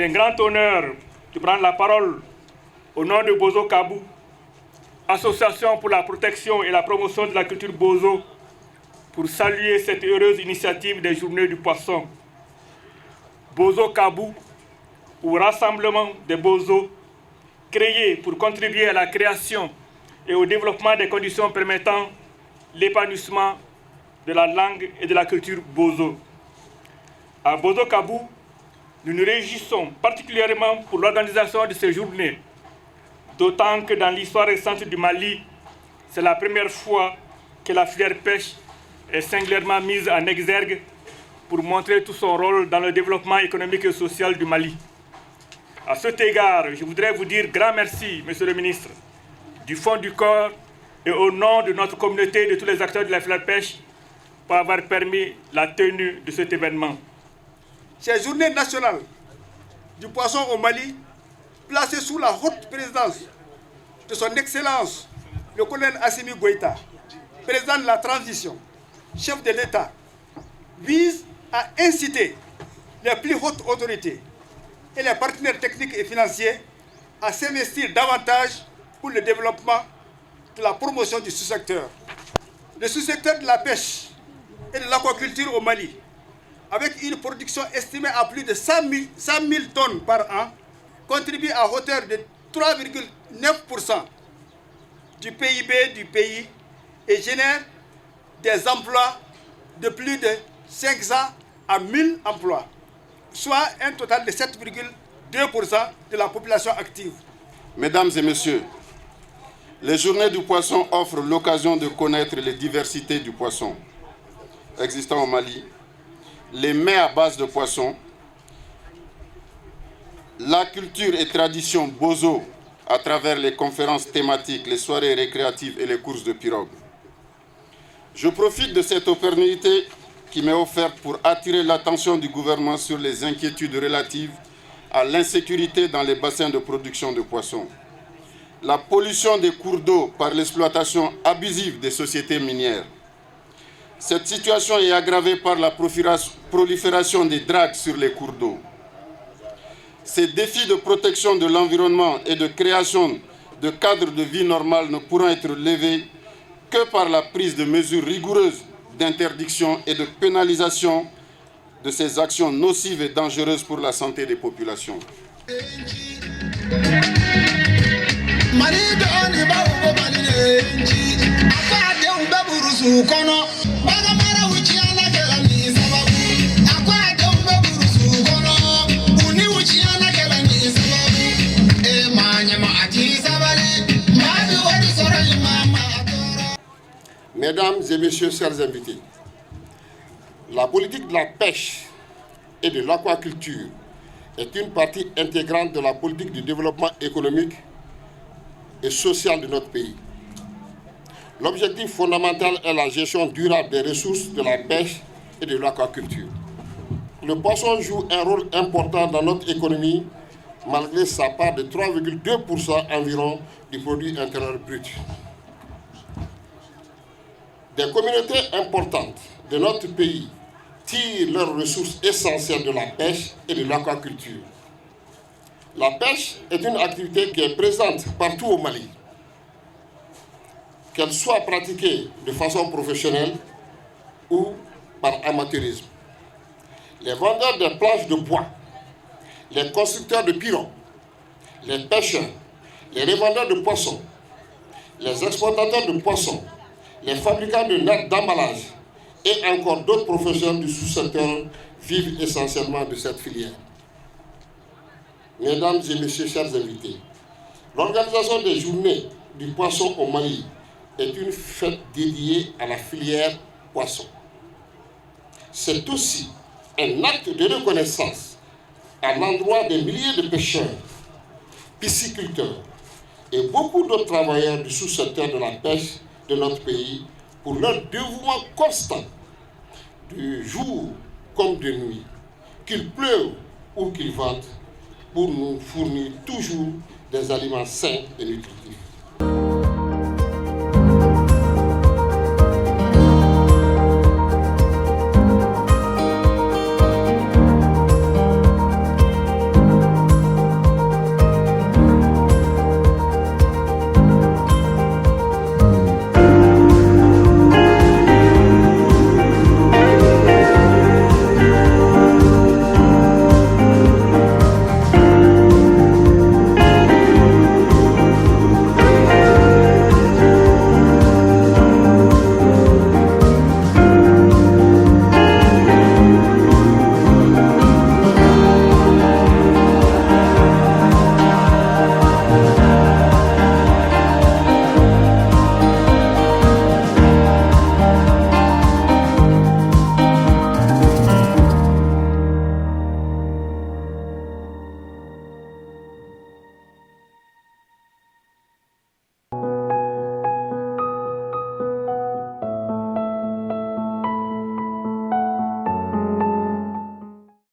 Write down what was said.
C'est un grand honneur de prendre la parole au nom de Bozo Kabou, Association pour la protection et la promotion de la culture Bozo, pour saluer cette heureuse initiative des Journées du Poisson. Bozo Kabou, ou Rassemblement des Bozo, créé pour contribuer à la création et au développement des conditions permettant l'épanouissement de la langue et de la culture Bozo. À Bozo Kabou, nous nous réjouissons particulièrement pour l'organisation de ces journées, d'autant que dans l'histoire récente du Mali, c'est la première fois que la filière pêche est singulièrement mise en exergue pour montrer tout son rôle dans le développement économique et social du Mali. À cet égard, je voudrais vous dire grand merci, Monsieur le ministre, du fond du corps et au nom de notre communauté et de tous les acteurs de la filière pêche, pour avoir permis la tenue de cet événement. Ces journées nationales du poisson au Mali, placées sous la haute présidence de son Excellence, le colonel Assimi Goïta, président de la transition, chef de l'État, visent à inciter les plus hautes autorités et les partenaires techniques et financiers à s'investir davantage pour le développement de la promotion du sous-secteur. Le sous-secteur de la pêche et de l'aquaculture au Mali, avec une production estimée à plus de 100 000 tonnes par an, contribue à hauteur de 3,9% du PIB du pays et génère des emplois de plus de 500 à 1000 emplois, soit un total de 7,2% de la population active. Mesdames et messieurs, les Journées du Poisson offrent l'occasion de connaître les diversités du poisson existant au Mali, les mets à base de poisson, la culture et tradition Bozo à travers les conférences thématiques, les soirées récréatives et les courses de pirogue. Je profite de cette opportunité qui m'est offerte pour attirer l'attention du gouvernement sur les inquiétudes relatives à l'insécurité dans les bassins de production de poissons, la pollution des cours d'eau par l'exploitation abusive des sociétés minières. Cette situation est aggravée par la prolifération des dragues sur les cours d'eau. Ces défis de protection de l'environnement et de création de cadres de vie normales ne pourront être levés que par la prise de mesures rigoureuses d'interdiction et de pénalisation de ces actions nocives et dangereuses pour la santé des populations. Mesdames et messieurs, chers invités, la politique de la pêche et de l'aquaculture est une partie intégrante de la politique du développement économique et social de notre pays. L'objectif fondamental est la gestion durable des ressources de la pêche et de l'aquaculture. Le poisson joue un rôle important dans notre économie malgré sa part de 3,2% environ du produit intérieur brut. Des communautés importantes de notre pays tirent leurs ressources essentielles de la pêche et de l'aquaculture. La pêche est une activité qui est présente partout au Mali. Qu'elle soit pratiquée de façon professionnelle ou par amateurisme. Les vendeurs de planches de bois, les constructeurs de pirogues, les pêcheurs, les revendeurs de poissons, les exploitateurs de poissons, les fabricants de nets d'emballage et encore d'autres professionnels du sous-secteur vivent essentiellement de cette filière. Mesdames et messieurs, chers invités, l'organisation des Journées du Poisson au Mali est une fête dédiée à la filière poisson. C'est aussi un acte de reconnaissance à l'endroit des milliers de pêcheurs, pisciculteurs et beaucoup d'autres travailleurs du sous-secteur de la pêche de notre pays pour leur dévouement constant, de jour comme de nuit, qu'il pleuve ou qu'il vente, pour nous fournir toujours des aliments sains et nutritifs.